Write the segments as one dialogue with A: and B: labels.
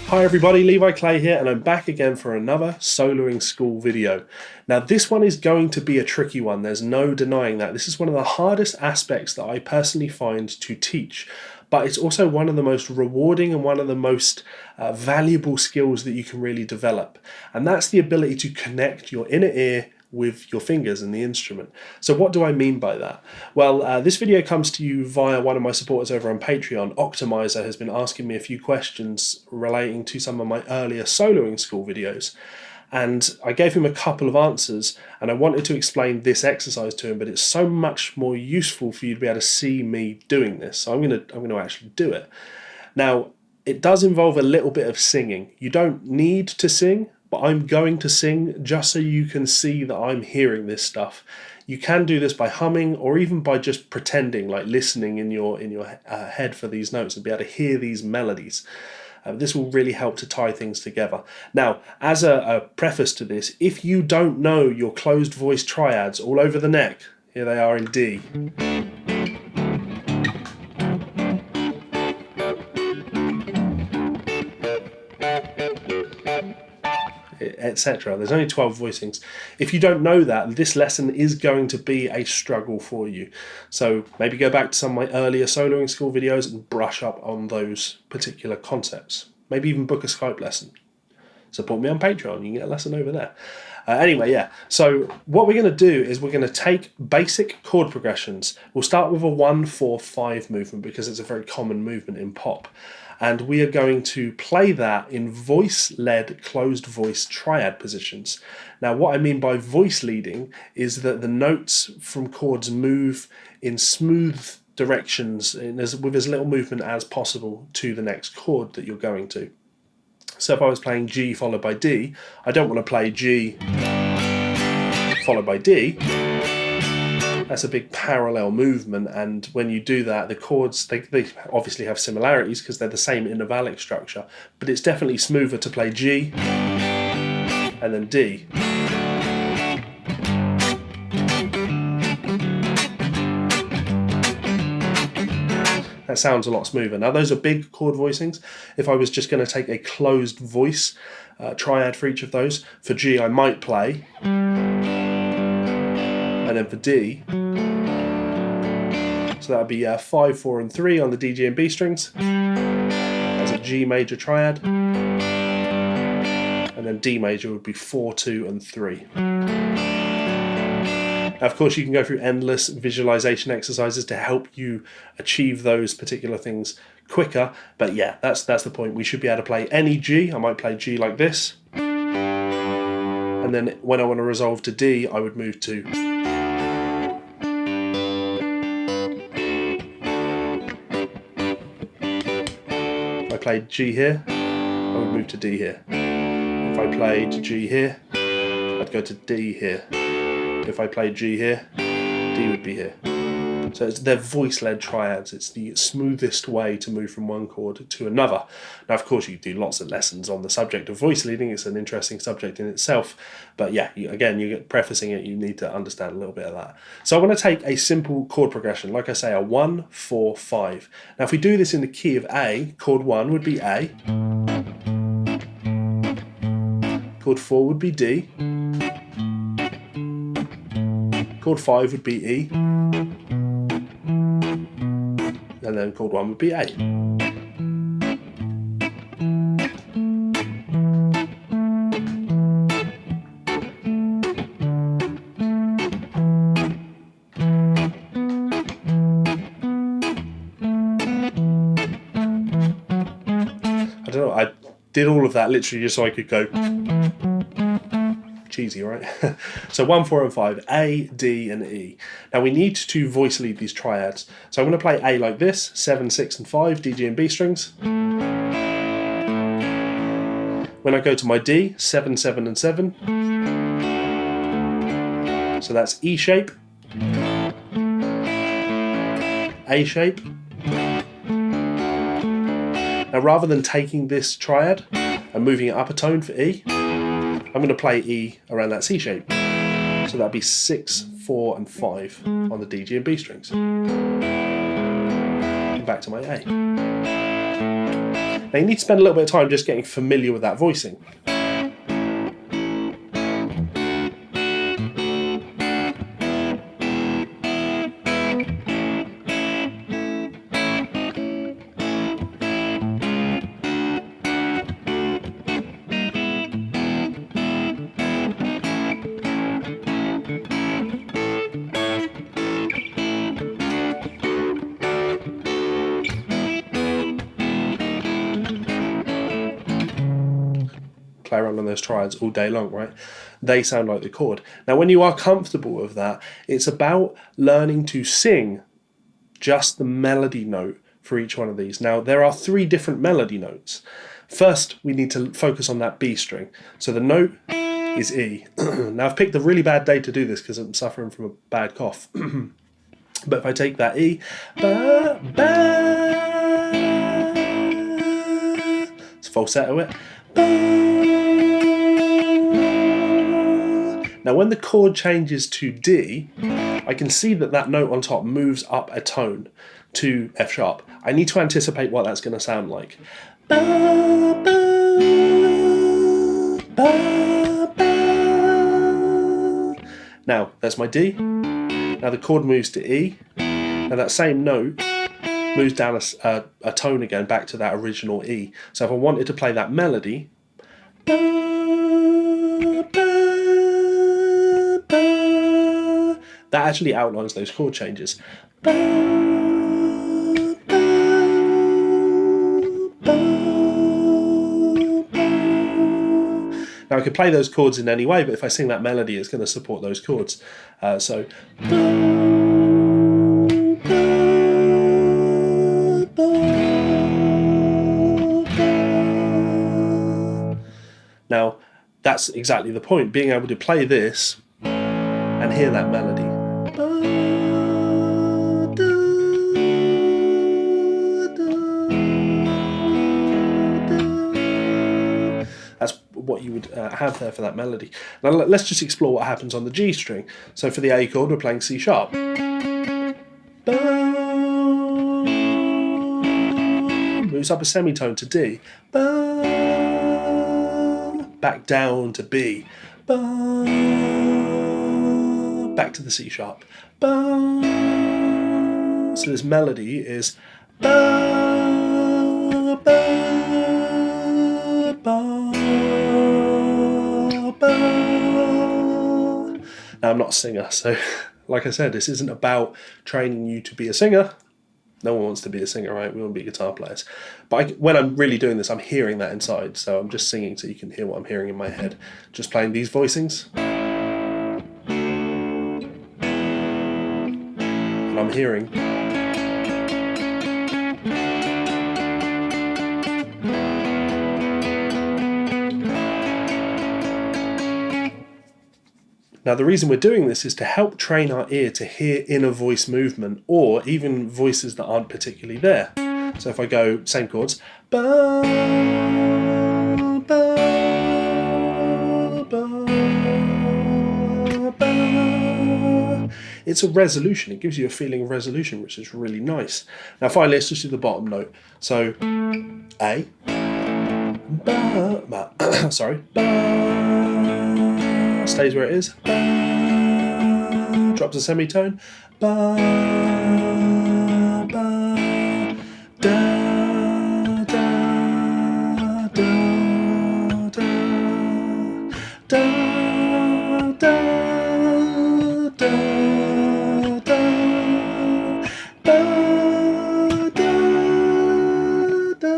A: Hi everybody, Levi Clay here, and I'm back again for another soloing school video. Now this one is going to be a tricky one, there's no denying that. This is one of the hardest aspects that I personally find to teach, but it's also one of the most rewarding and one of the most valuable skills that you can really develop. And that's the ability to connect your inner ear with your fingers and the instrument. So what do I mean by that? Well, this video comes to you via one of my supporters over on Patreon. Optimizer has been asking me a few questions relating to some of my earlier soloing school videos. And I gave him a couple of answers, and I wanted to explain this exercise to him, but it's so much more useful for you to be able to see me doing this. So I'm going to actually do it. Now, it does involve a little bit of singing. You don't need to sing, but I'm going to sing just so you can see that I'm hearing this stuff. You can do this by humming or even by just pretending, like listening in your head for these notes and be able to hear these melodies. This will really help to tie things together. Now, as a preface to this, if you don't know your closed voice triads all over the neck, here they are in D. Etc. There's only 12 voicings. If you don't know that, this lesson is going to be a struggle for you. So maybe go back to some of my earlier soloing school videos and brush up on those particular concepts. Maybe even book a Skype lesson. Support me on Patreon, you can get a lesson over there. Anyway, yeah, so what we're going to do is we're going to take basic chord progressions. We'll start with a 1-4-5 movement because it's a very common movement in pop. And we are going to play that in voice-led closed voice triad positions. Now, what I mean by voice leading is that the notes from chords move in smooth directions with as little movement as possible to the next chord that you're going to. So if I was playing G followed by D, I don't want to play G followed by D. That's a big parallel movement, and when you do that, the chords, they obviously have similarities because they're the same intervallic structure, but it's definitely smoother to play G and then D. That sounds a lot smoother. Now those are big chord voicings. If I was just going to take a closed voice triad for each of those, for G I might play, and then for D, so that would be 5, 4 and 3 on the D, G and B strings. That's a G major triad. And then D major would be 4, 2 and 3. Now, of course, you can go through endless visualization exercises to help you achieve those particular things quicker. But yeah, that's the point. We should be able to play any G. I might play G like this. And then when I want to resolve to D, I would move to if I played G here, I would move to D here. If I played G here, I'd go to D here. If I played G here, D would be here. So they're voice-led triads. It's the smoothest way to move from one chord to another. Now, of course, you do lots of lessons on the subject of voice leading. It's an interesting subject in itself. But yeah, again, you're prefacing it, you need to understand a little bit of that. So I want to take a simple chord progression, like I say, a 1-4-5. Now, if we do this in the key of A, chord 1 would be A. Chord 4 would be D. Chord 5 would be E. And then chord 1 would be A. I don't know, I did all of that literally just so I could go cheesy, right? So 1, 4 and 5, A, D and E. Now we need to voice lead these triads. So I'm going to play A like this, 7, 6 and 5, D, G and B strings. When I go to my D, 7, 7 and 7. So that's E shape, A shape. Now rather than taking this triad and moving it up a tone for E, I'm going to play E around that C shape. So that'd be 6, 4 and 5 on the D, G and B strings. And back to my A. Now you need to spend a little bit of time just getting familiar with that voicing. Play around on those triads all day long, right? They sound like the chord. Now, when you are comfortable with that, it's about learning to sing just the melody note for each one of these. Now, there are 3 different melody notes. First, we need to focus on that B string. So the note is E. Now, I've picked a really bad day to do this because I'm suffering from a bad cough. But if I take that E, ba, ba, it's falsetto it. Now when the chord changes to D, I can see that that note on top moves up a tone to F sharp. I need to anticipate what that's going to sound like. Ba, ba, ba, ba. Now that's my D. Now the chord moves to E. Now that same note moves down a tone again back to that original E. So if I wanted to play that melody, ba, ba, ba, that actually outlines those chord changes. Ba, ba, ba, ba. Now I could play those chords in any way, but if I sing that melody, it's going to support those chords. So. Now, that's exactly the point, being able to play this and hear that melody. That's what you would have there for that melody. Now let's just explore what happens on the G string. So for the A chord, we're playing C sharp. Moves up a semitone to D. Back down to B. Back to the C sharp. So this melody is Now I'm not a singer, so like I said, this isn't about training you to be a singer. No one wants to be a singer, right? We want to be guitar players. But when I'm really doing this, I'm hearing that inside. So I'm just singing so you can hear what I'm hearing in my head. Just playing these voicings. And I'm hearing. Now the reason we're doing this is to help train our ear to hear inner voice movement or even voices that aren't particularly there. So if I go, same chords, ba, ba, ba, ba. It's a resolution, it gives you a feeling of resolution, which is really nice. Now finally, let's just do the bottom note. So A, ba, ba, sorry, ba, stays where it is, ba, drops a semitone, ba, ba, da, da, da, da, da, da, da, da, ba, da, da,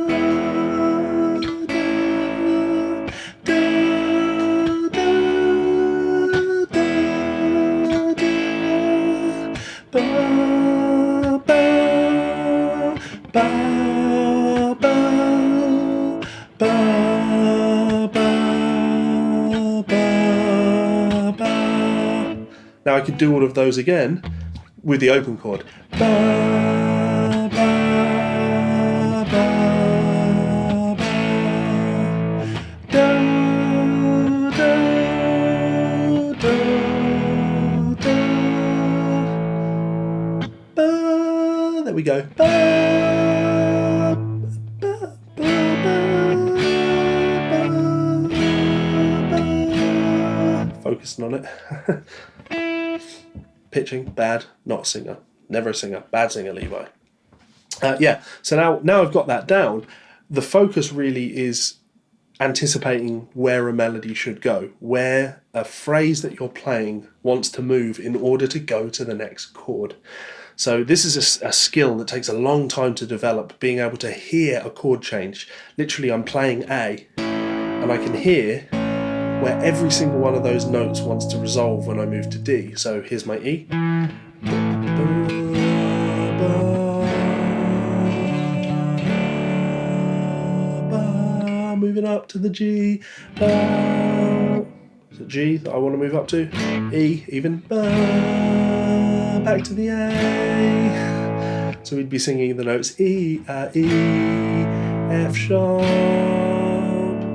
A: Now I could do all of those again with the open chord. Ba, ba, ba, ba, da, da, da, da, ba. There we go. Ba, ba, ba, ba, focusing on it. Pitching, bad, not a singer. Never a singer, bad singer, Levi. Yeah, so now I've got that down, the focus really is anticipating where a melody should go, where a phrase that you're playing wants to move in order to go to the next chord. So this is a skill that takes a long time to develop, being able to hear a chord change. Literally, I'm playing A, and I can hear where every single one of those notes wants to resolve when I move to D. So here's my E. Moving up to the G. Is it G that I want to move up to? E, even. Back to the A. So we'd be singing the notes E, E, F sharp,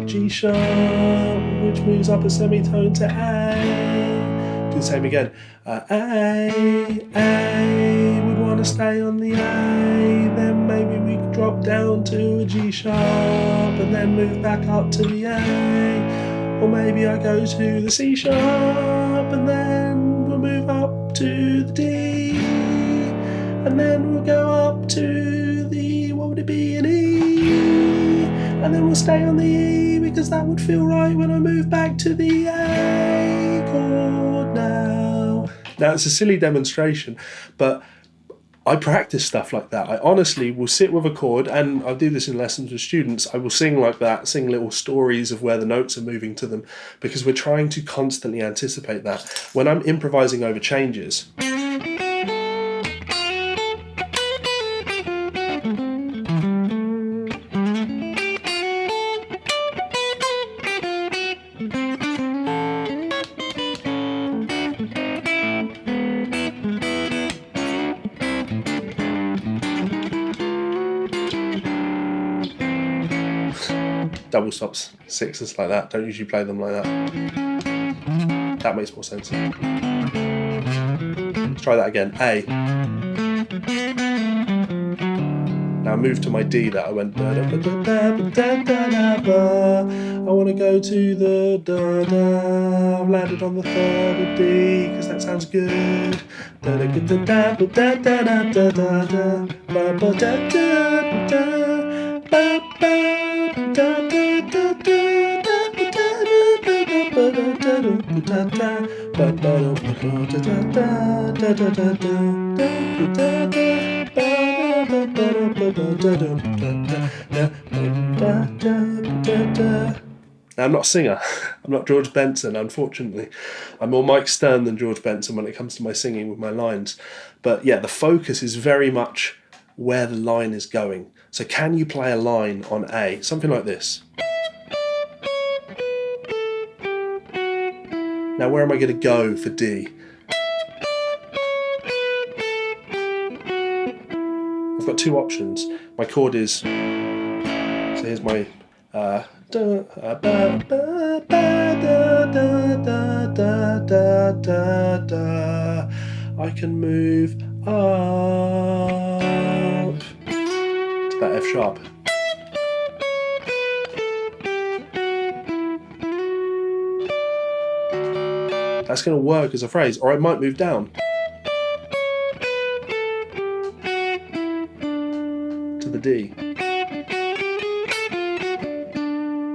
A: G sharp, which moves up a semitone to A. Do the same again. A, we'd want to stay on the A, then maybe we could drop down to a G sharp and then move back up to the A. Or maybe I go to the C sharp and then we'll move up to the D, and then we'll go up to the, what would it be, an E, and then we'll stay on the E because that would feel right when I move back to the A chord now. Now it's a silly demonstration, but I practice stuff like that. I honestly will sit with a chord, and I do this in lessons with students. I will sing like that, sing little stories of where the notes are moving to them, because we're trying to constantly anticipate that. When I'm improvising over changes, double stops, sixes like that. Don't usually play them like that. That makes more sense. Let's try that again. A. Now move to my D that I went. I want to go to the da da. I've landed on the third of D because that sounds good. Now, I'm not a singer. I'm not George Benson, unfortunately. I'm more Mike Stern than George Benson when it comes to my singing with my lines. But yeah, the focus is very much where the line is going. So can you play a line on A? Something like this. Now where am I going to go for D? I've got two options. My chord is, so here's my I can move up to that F sharp. That's going to work as a phrase, or I might move down to the D.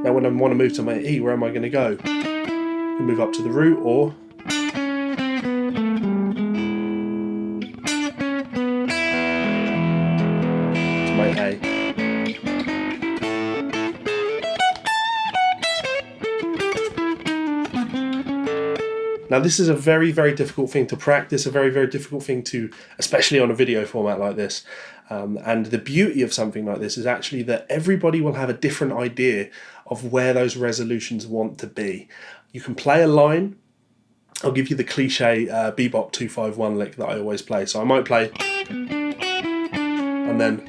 A: Now when I want to move to my E, where am I going to go? I can move up to the root or to my A. Now this is a very, very difficult thing to practice, a very, very difficult thing to, especially on a video format like this. And the beauty of something like this is actually that everybody will have a different idea of where those resolutions want to be. You can play a line. I'll give you the cliche bebop 2-5-1 lick that I always play. So I might play, and then,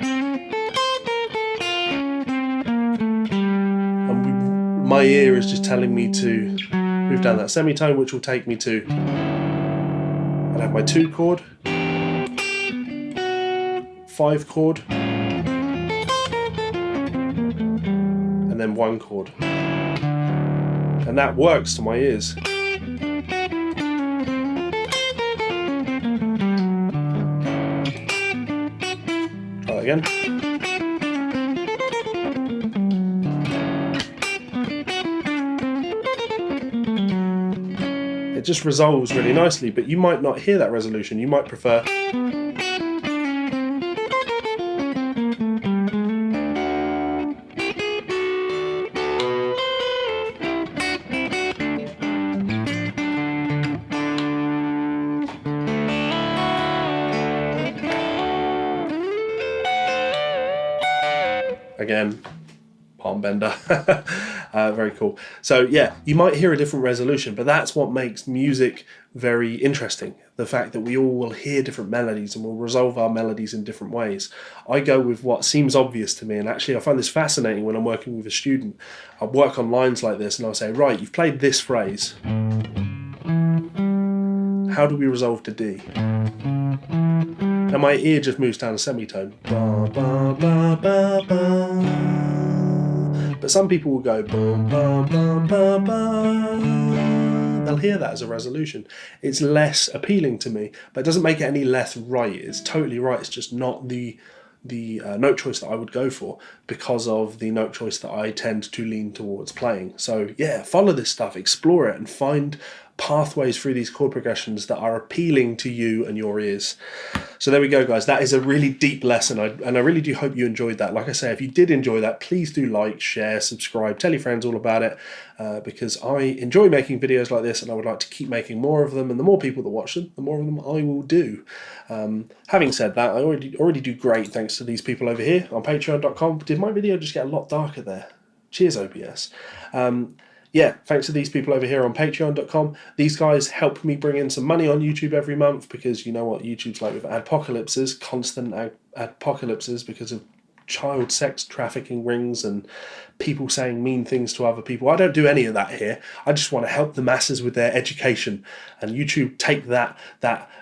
A: and my ear is just telling me to move down that semitone, which will take me to, I'll have my 2 chord, 5 chord, and then 1 chord. And that works to my ears. that again. It just resolves really nicely, but you might not hear that resolution. You might prefer. Again, palm bender. Very cool. So yeah, you might hear a different resolution, but that's what makes music very interesting. The fact that we all will hear different melodies and we'll resolve our melodies in different ways. I go with what seems obvious to me, and actually I find this fascinating when I'm working with a student. I'll work on lines like this and I'll say, right, you've played this phrase. How do we resolve to D? And my ear just moves down a semitone. Ba, ba, ba, ba, ba. But some people will go boom, ba, ba, ba, ba. They'll hear that as a resolution. It's less appealing to me, but it doesn't make it any less right. It's totally right. It's just not the note choice that I would go for because of the note choice that I tend to lean towards playing. So yeah, follow this stuff, explore it, and find pathways through these chord progressions that are appealing to you and your ears. So there we go, guys. That is a really deep lesson, and I really do hope you enjoyed that. Like I say, if you did enjoy that, please do like, share, subscribe, tell your friends all about it, because I enjoy making videos like this and I would like to keep making more of them, and the more people that watch them, the more of them I will do. Having said that, I already do great thanks to these people over here on patreon.com. Did my video just get a lot darker there? Cheers, OBS. Yeah, thanks to these people over here on patreon.com. These guys help me bring in some money on YouTube every month, because you know what YouTube's like with adpocalypses, constant adpocalypses because of child sex trafficking rings and people saying mean things to other people. I don't do any of that here. I just want to help the masses with their education, and YouTube take that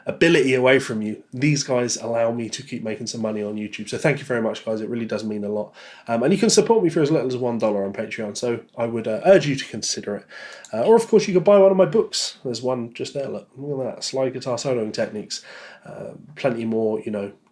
A: ability away from you. These guys allow me to keep making some money on YouTube. So thank you very much, guys. It really does mean a lot. And you can support me for as little as $1 on Patreon. So I would urge you to consider it. Or of course you could buy one of my books. There's one just there. Look at that. Slide guitar soloing techniques. Plenty more,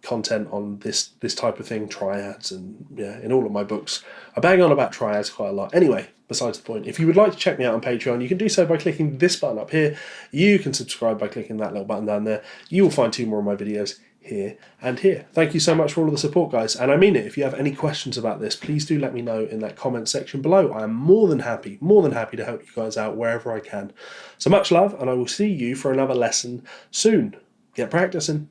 A: content on this type of thing, triads, and yeah, in all of my books. I bang on about triads quite a lot. Anyway, besides the point, if you would like to check me out on Patreon, you can do so by clicking this button up here. You can subscribe by clicking that little button down there. You will find 2 more of my videos here and here. Thank you so much for all of the support, guys, and I mean it. If you have any questions about this, please do let me know in that comment section below. I am more than happy to help you guys out wherever I can. So much love, and I will see you for another lesson soon. Get practicing.